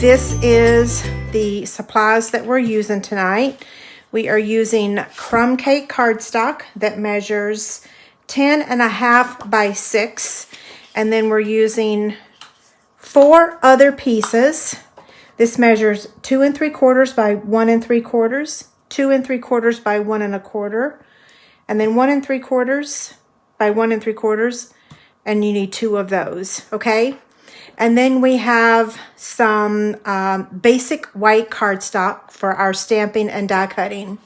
this is the supplies that we're using tonight. We are using crumb cake cardstock that measures 10.5 by 6. And then we're using 4 other pieces. This measures 2 3/4 by 1 3/4, 2 3/4 by 1 1/4, and then 1 3/4 by 1 3/4, and you need 2 of those, okay? And then we have some basic white cardstock for our stamping and die cutting.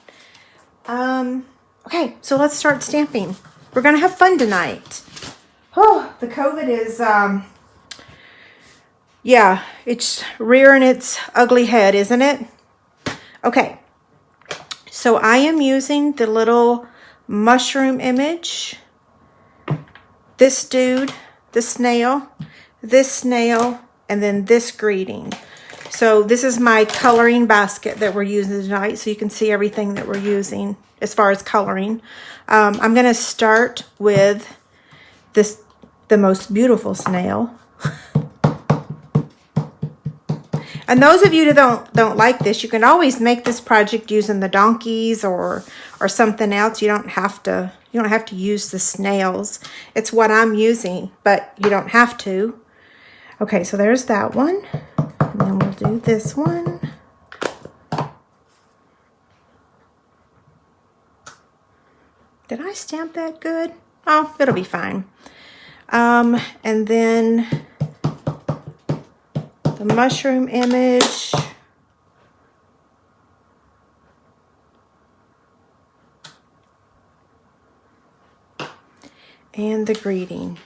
Okay, so let's start stamping. We're gonna have fun tonight. Oh, the COVID is, yeah, it's rearing its ugly head, isn't it? Okay, so I am using the little mushroom image, this dude, the snail, this snail, and then this greeting. So this is my coloring basket that we're using tonight, so you can see everything that we're using as far as coloring. I'm going to start with this, the most beautiful snail. And those of you that don't like this, you can always make this project using the donkeys or something else. You don't have to use the snails. It's what I'm using, but you don't have to. Okay, so there's that one. And then we'll do this one. Did I stamp that good? Oh, it'll be fine. And then the mushroom image. And the greeting.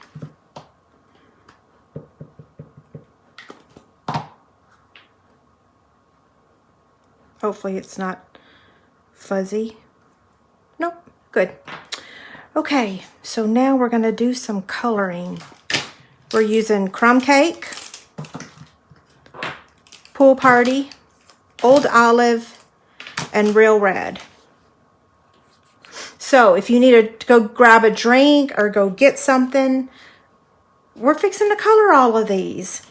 Hopefully it's not fuzzy. Nope, good. Okay, so now we're going to do some coloring. We're using crumb cake, pool party, old olive, and real red. So if you need to go grab a drink or go get something, we're fixing to color all of these.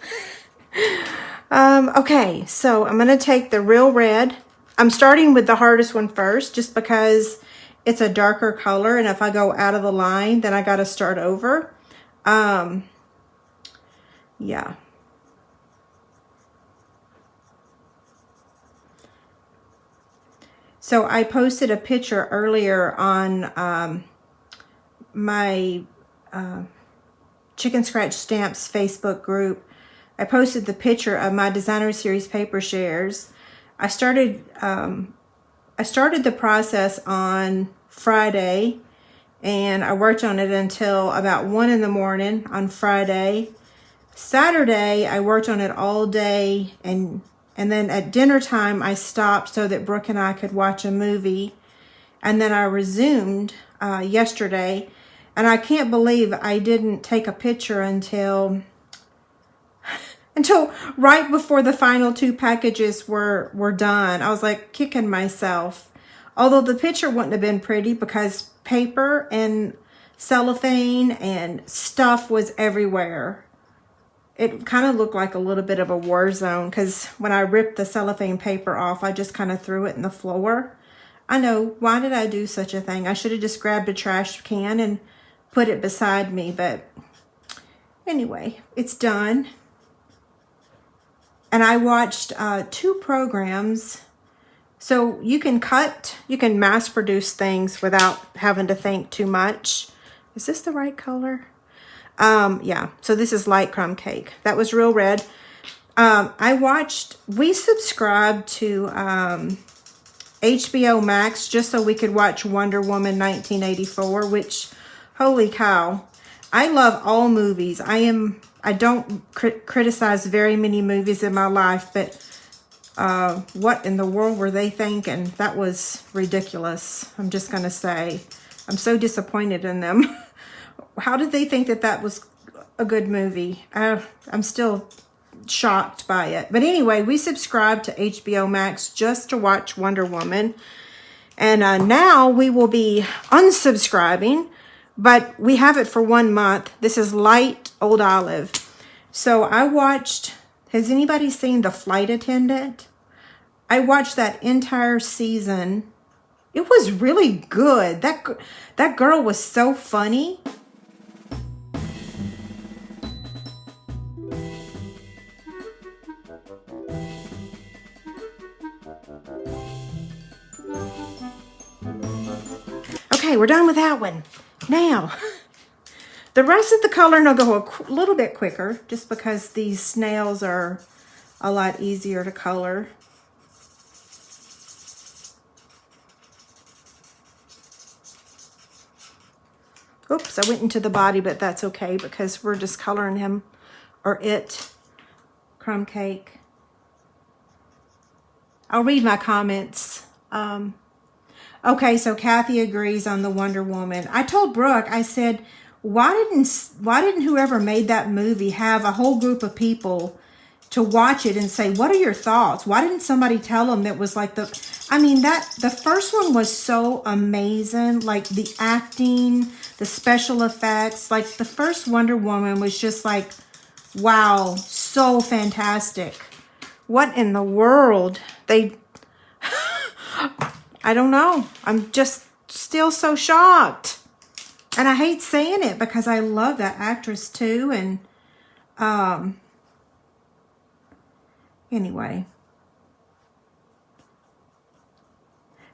Okay, so I'm going to take the real red. I'm starting with the hardest one first just because it's a darker color, and if I go out of the line, then I got to start over. Yeah. So I posted a picture earlier on my ChicnScratch Stamps Facebook group. I posted the picture of my designer series paper shares. I started the process on Friday, and I worked on it until about 1 in the morning on Friday. Saturday, I worked on it all day, and then at dinner time, I stopped so that Brooke and I could watch a movie. And then I resumed yesterday, and I can't believe I didn't take a picture until right before the final 2 packages were done. I was like kicking myself. Although the picture wouldn't have been pretty because paper and cellophane and stuff was everywhere. It kind of looked like a little bit of a war zone because when I ripped the cellophane paper off, I just kind of threw it in the floor. I know, why did I do such a thing? I should have just grabbed a trash can and put it beside me, but anyway, it's done. And I watched 2 programs. So you can mass produce things without having to think too much. Is this the right color? Yeah, so this is light crumb cake. That was real red. We subscribed to HBO Max just so we could watch Wonder Woman 1984, which, holy cow, I love all movies. I don't criticize very many movies in my life, but what in the world were they thinking? That was ridiculous. I'm just going to say, I'm so disappointed in them. How did they think that was a good movie? I'm still shocked by it. But anyway, we subscribed to HBO Max just to watch Wonder Woman. And now we will be unsubscribing, but we have it for 1 month. This is light old olive. So I watched Has anybody seen The Flight Attendant? I watched that entire season. It was really good. That girl was so funny. Okay, we're done with that one. Now, the rest of the coloring will go a little bit quicker just because these snails are a lot easier to color. Oops, I went into the body, but that's okay because we're just coloring him or it. Crumb cake. I'll read my comments. Okay, so Kathy agrees on the Wonder Woman. I told Brooke, I said, why didn't whoever made that movie have a whole group of people to watch it and say, what are your thoughts? Why didn't somebody tell them that was like the first one was so amazing, like the acting, the special effects, like the first Wonder Woman was just like, wow, so fantastic. What in the world? I don't know. I'm just still so shocked. And I hate saying it because I love that actress too. And anyway.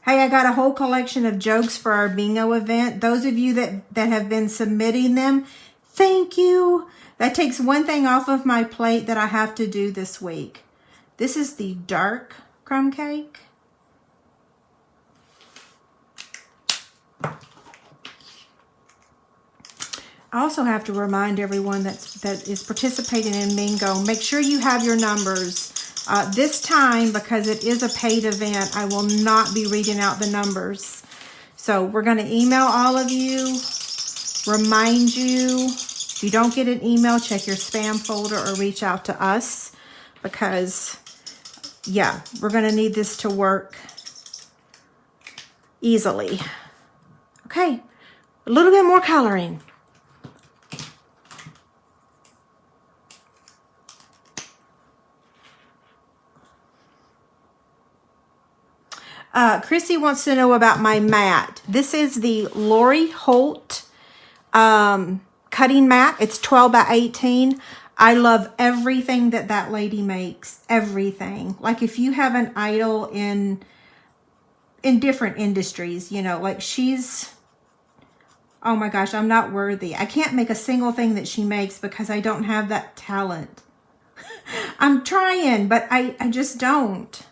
Hey, I got a whole collection of jokes for our bingo event. Those of you that have been submitting them, thank you. That takes one thing off of my plate that I have to do this week. This is the dark crumb cake. I also have to remind everyone that is participating in bingo, make sure you have your numbers. This time, because it is a paid event, I will not be reading out the numbers. So we're going to email all of you, remind you. If you don't get an email, check your spam folder or reach out to us because, yeah, we're going to need this to work easily. Okay, a little bit more coloring. Chrissy wants to know about my mat. This is the Lori Holt cutting mat. It's 12 by 18. I love everything that lady makes. Everything. Like if you have an idol in different industries, you know, like she's, oh my gosh, I'm not worthy. I can't make a single thing that she makes because I don't have that talent. I'm trying, but I just don't.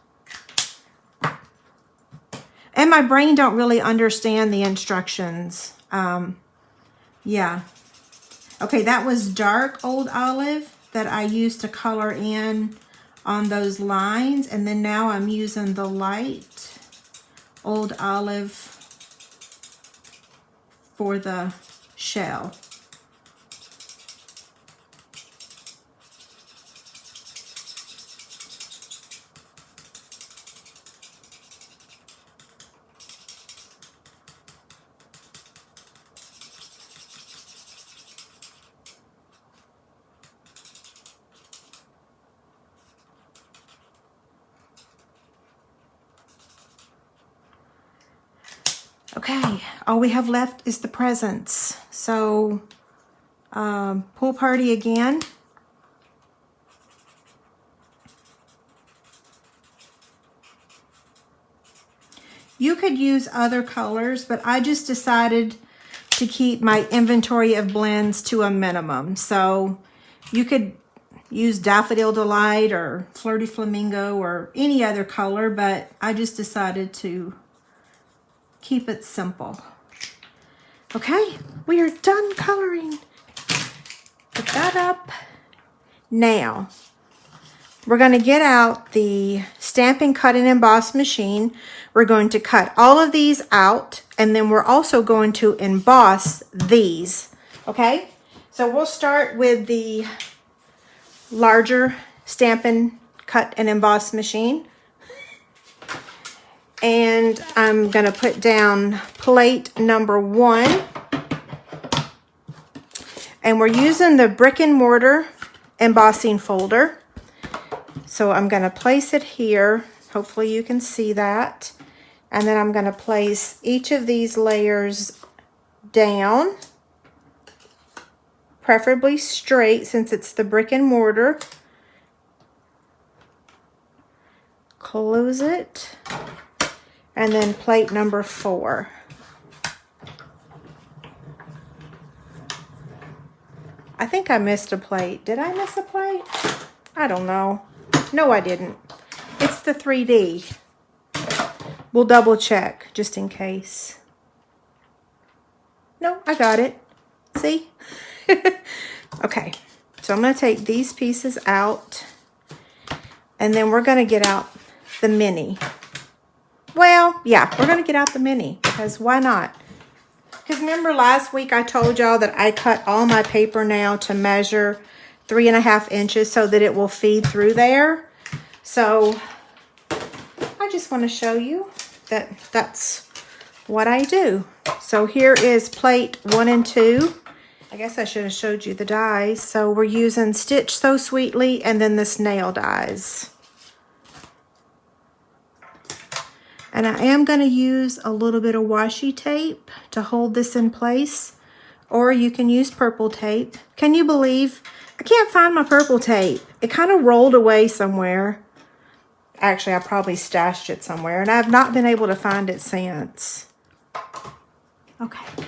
And my brain don't really understand the instructions. Yeah. Okay, that was dark old olive that I used to color in on those lines. And then now I'm using the light old olive for the shell. Okay, all we have left is the presents. So, pool party again. You could use other colors, but I just decided to keep my inventory of blends to a minimum. So, you could use Daffodil Delight or Flirty Flamingo or any other color, but I just decided to keep it simple. Okay, we are done coloring. Put that up. Now, we're going to get out the Stampin' Cut and Emboss machine. We're going to cut all of these out, and then we're also going to emboss these. Okay, so we'll start with the larger Stampin' Cut and Emboss machine. And I'm going to put down plate number 1. And we're using the brick and mortar embossing folder. So I'm going to place it here. Hopefully you can see that. And then I'm going to place each of these layers down, preferably straight since it's the brick and mortar. Close it. And then plate number 4. I think I missed a plate. Did I miss a plate? I don't know. No, I didn't. It's the 3D. We'll double check just in case. No, I got it. See? Okay, so I'm going to take these pieces out, and then we're going to get out the mini. Well, yeah, we're going to get out the mini, because why not? Because remember last week I told y'all that I cut all my paper now to measure 3.5 inches so that it will feed through there. So I just want to show you that that's what I do. So here is plate 1 and 2. I guess I should have showed you the dies. So we're using Stitch So Sweetly and then the snail dies. And I am going to use a little bit of washi tape to hold this in place. Or you can use purple tape. Can you believe I can't find my purple tape? It kind of rolled away somewhere. Actually, I probably stashed it somewhere. And I've not been able to find it since. Okay.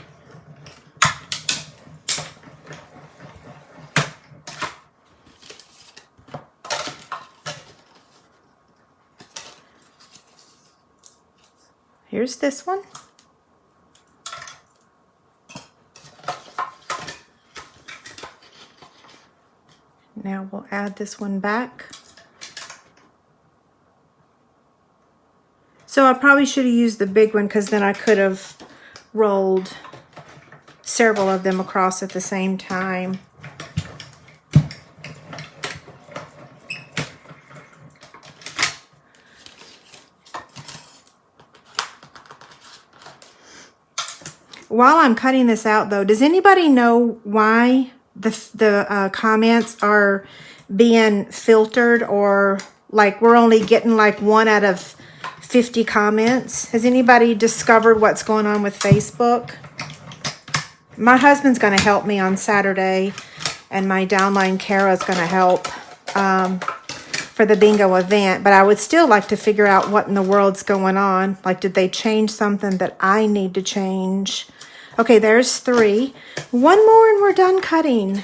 Here's this one. Now we'll add this one back. So I probably should have used the big one because then I could have rolled several of them across at the same time. While I'm cutting this out though, does anybody know why the comments are being filtered, or like we're only getting like 1 out of 50 comments? Has anybody discovered what's going on with Facebook? My husband's going to help me on Saturday, and my downline Kara's going to help for the bingo event, but I would still like to figure out what in the world's going on. Like, did they change something that I need to change? Okay, there's 3. 1 more and we're done cutting.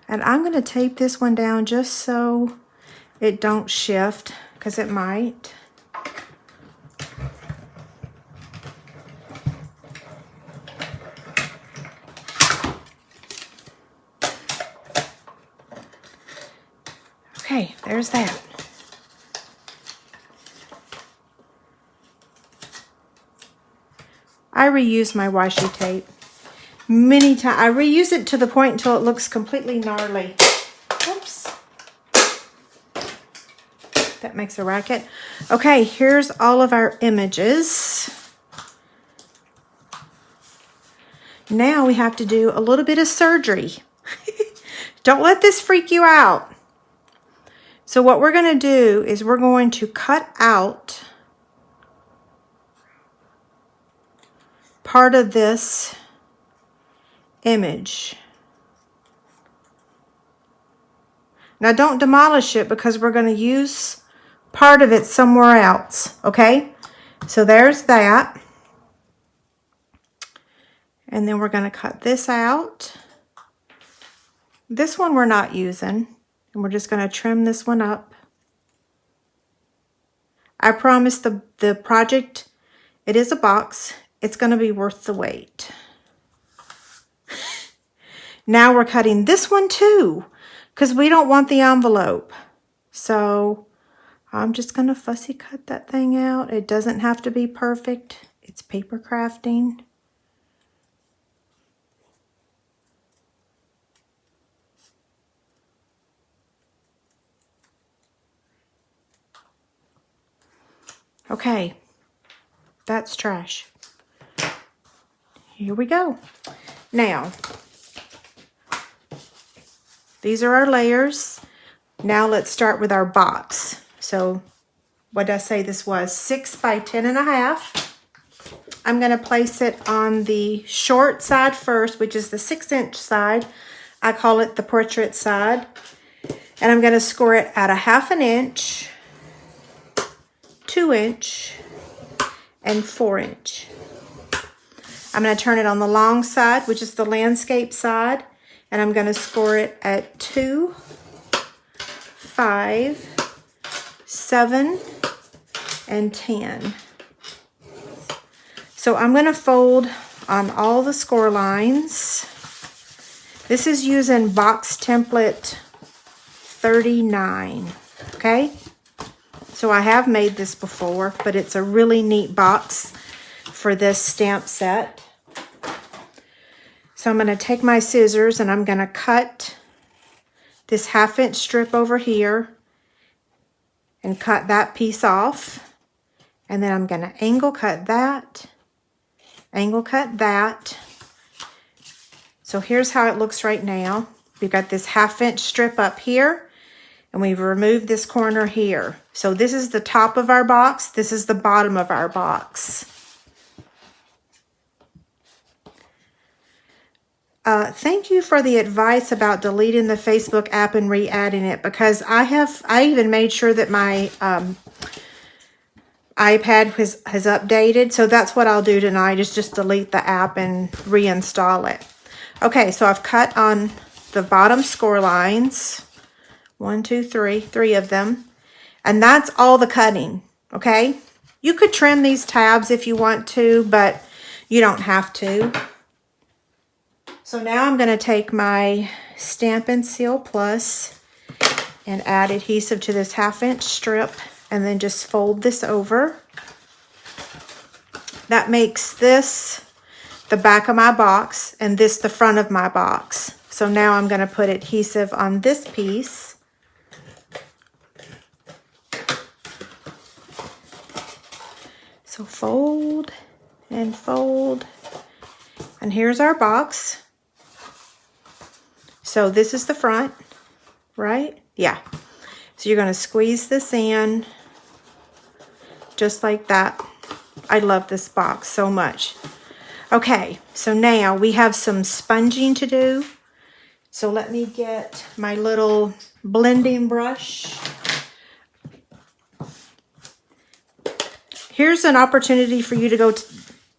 And I'm going to tape this one down just so it don't shift, because it might. Okay, there's that. I reuse my washi tape many times. I reuse it to the point until it looks completely gnarly. Oops. That makes a racket. Okay, here's all of our images. Now we have to do a little bit of surgery. Don't let this freak you out. So what we're going to do is we're going to cut out part of this image. Now don't demolish it because we're going to use part of it somewhere else, okay? So there's that. And then we're going to cut this out. This one we're not using, and we're just going to trim this one up. I promise the project, it is a box. It's going to be worth the wait. Now we're cutting this one too, because we don't want the envelope. So I'm just going to fussy cut that thing out. It doesn't have to be perfect. It's paper crafting. Okay, that's trash. Here we go. Now, These are our layers. Now let's start with our box. So what did I say this was? 6 by 10.5. I'm going to place it on the short side first, which is the 6-inch side. I call it the portrait side. And I'm going to score it at a 1/2 inch, 2 inch, and 4 inch. I'm going to turn it on the long side, which is the landscape side. And I'm going to score it at 2, 5, 7, and 10. So I'm going to fold on all the score lines. This is using box template 39, okay? So I have made this before, but it's a really neat box for this stamp set. So I'm going to take my scissors and I'm going to cut this 1/2 inch strip over here and cut that piece off. And then I'm going to angle cut that. Angle cut that. So here's how it looks right now. We've got this 1/2 inch strip up here, and we've removed this corner here. So this is the top of our box. This is the bottom of our box. Thank you for the advice about deleting the Facebook app and re-adding it, because I even made sure that my iPad has updated. So that's what I'll do tonight, is just delete the app and reinstall it. Okay, so I've cut on the bottom score lines. 1, 2, 3, 3 of them. And that's all the cutting, okay? You could trim these tabs if you want to, but you don't have to. So now I'm going to take my Stampin' Seal Plus and add adhesive to this 1/2 inch strip, and then just fold this over. That makes this the back of my box and this the front of my box. So now I'm going to put adhesive on this piece. So fold and fold. And here's our box. So this is the front, right? Yeah. So you're going to squeeze this in just like that. I love this box so much. Okay, so now we have some sponging to do. So let me get my little blending brush. Here's an opportunity for you to go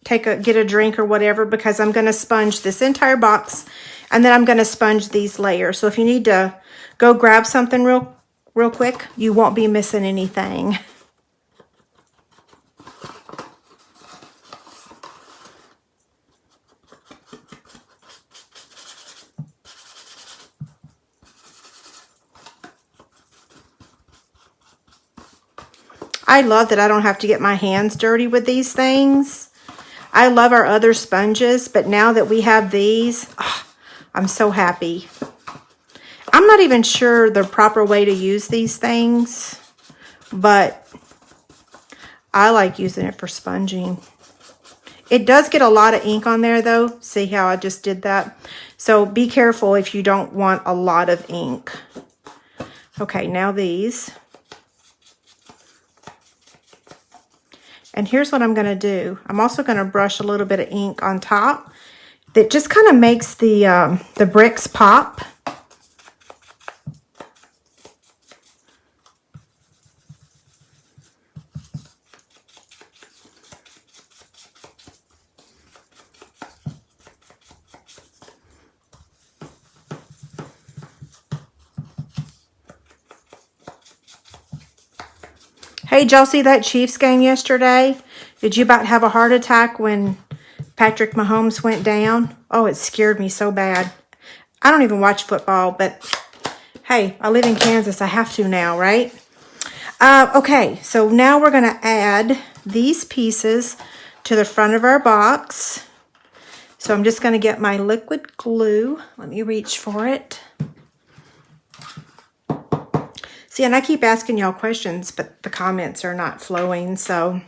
get a drink or whatever, because I'm going to sponge this entire box, and then I'm going to sponge these layers. So if you need to go grab something real quick, you won't be missing anything. I love that I don't have to get my hands dirty with these things. I love our other sponges, but now that we have these, oh, I'm so happy. I'm not even sure the proper way to use these things, but I like using it for sponging. It does get a lot of ink on there though. See how I just did that? So be careful if you don't want a lot of ink. Okay, now these. And here's what I'm going to do. I'm also going to brush a little bit of ink on top that just kind of makes the bricks pop. Hey, did y'all see that Chiefs game yesterday? Did you about have a heart attack when Patrick Mahomes went down? Oh, it scared me so bad. I don't even watch football, but hey, I live in Kansas. I have to now, right? Okay, so now we're going to add these pieces to the front of our box. So I'm just going to get my liquid glue. Let me reach for it. See, and I keep asking y'all questions, but the comments are not flowing, so.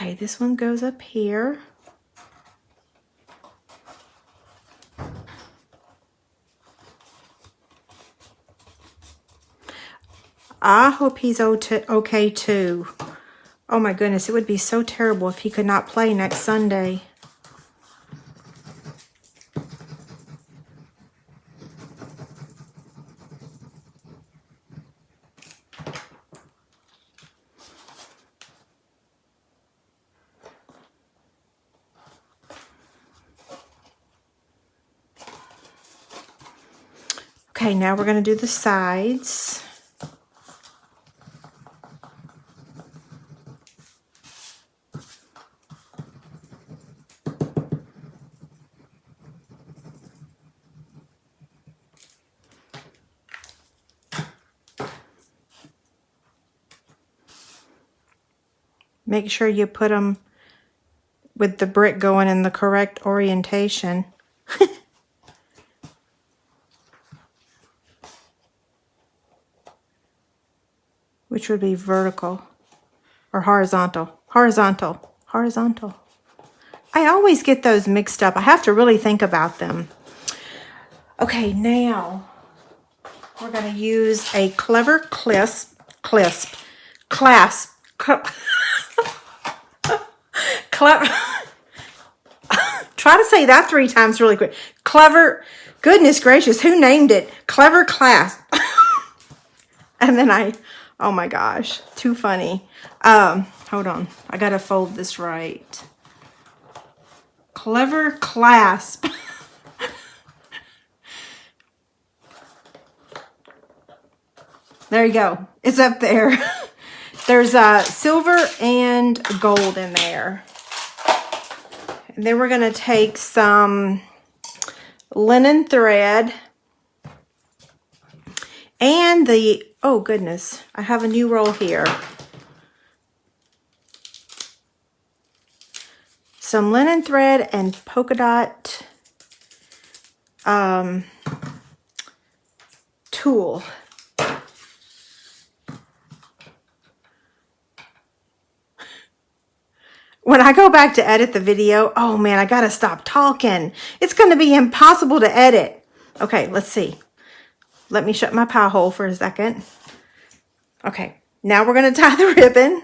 Okay, this one goes up here. I hope he's okay too. Oh my goodness, it would be so terrible if he could not play next Sunday. Okay, now we're going to do the sides. Make sure you put them with the brick going in the correct orientation. Which would be vertical or horizontal. Horizontal. Horizontal. I always get those mixed up. I have to really think about them. Okay, now we're going to use a clever clasp. Try to say that 3 times really quick. Clever, goodness gracious, who named it? Clever clasp. And then oh my gosh, too funny. Hold on, I gotta fold this right. Clever clasp. There you go, it's up there. There's silver and gold in there. And then we're gonna take some linen thread and oh goodness, I have a new roll here. Some linen thread and polka dot tulle. When I go back to edit the video, oh man, I gotta stop talking. It's gonna be impossible to edit. Okay, let's see. Let me shut my pie hole for a second. Okay, now we're gonna tie the ribbon.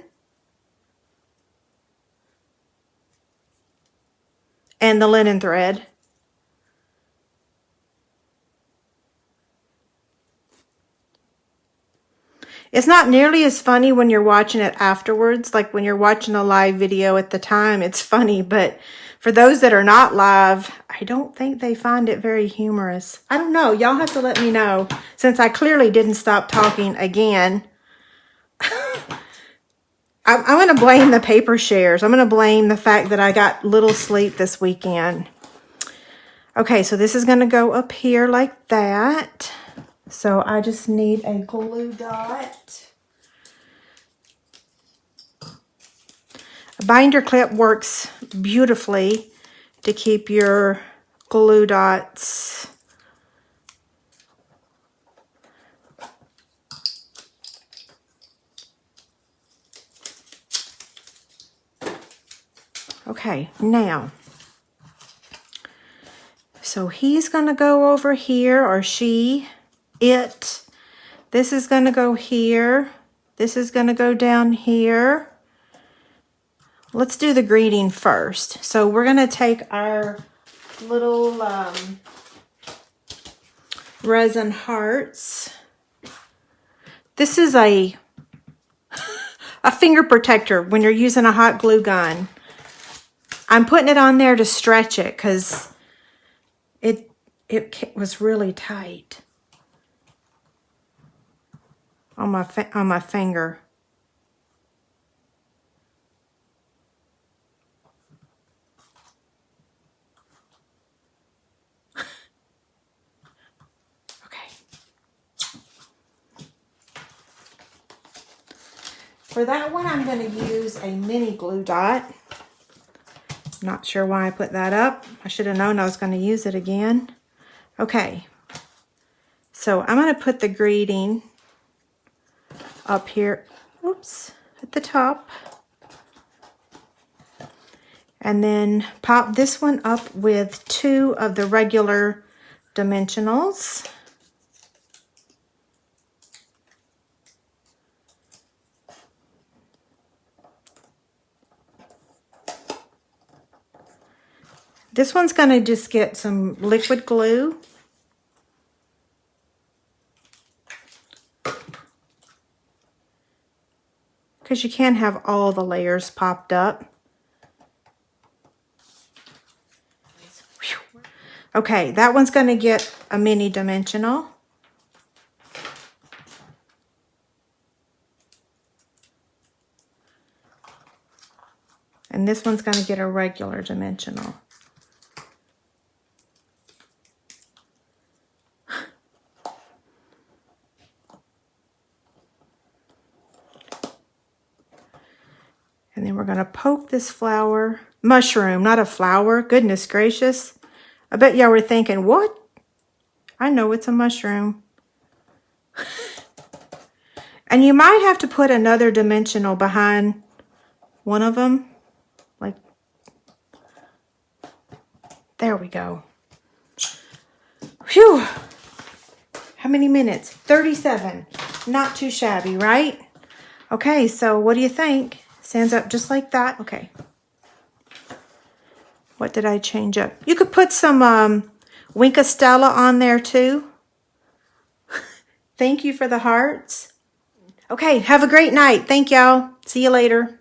And the linen thread. It's not nearly as funny when you're watching it afterwards. Like when you're watching a live video at the time, it's funny. But for those that are not live, I don't think they find it very humorous. I don't know. Y'all have to let me know, since I clearly didn't stop talking again. I'm going to blame the paper shares. I'm going to blame the fact that I got little sleep this weekend. Okay, so this is going to go up here like that. So I just need a glue dot. A binder clip works beautifully to keep your glue dots okay, now, so he's going to go over here, or she, it. This is going to go here. This is going to go down here. Let's do the greeting first. So we're going to take our little resin hearts. This is a finger protector when you're using a hot glue gun. I'm putting it on there to stretch it because it was really tight on my finger. Okay. For that one, I'm going to use a mini glue dot. Not sure why I put that up. I should have known I was going to use it again. Okay. So I'm going to put the greeting up here. Oops. At the top. And then pop this one up with 2 of the regular dimensionals. This one's going to just get some liquid glue. Because you can't have all the layers popped up. Okay, that one's going to get a mini dimensional. And this one's going to get a regular dimensional. And then we're going to poke this flower, mushroom, not a flower. Goodness gracious. I bet y'all were thinking, what? I know it's a mushroom. And you might have to put another dimensional behind one of them. Like, there we go. Phew. How many minutes? 37. Not too shabby, right? Okay, so what do you think? Stands up just like that. Okay. What did I change up? You could put some Winka Stella on there too. Thank you for the hearts. Okay, have a great night. Thank y'all. See you later.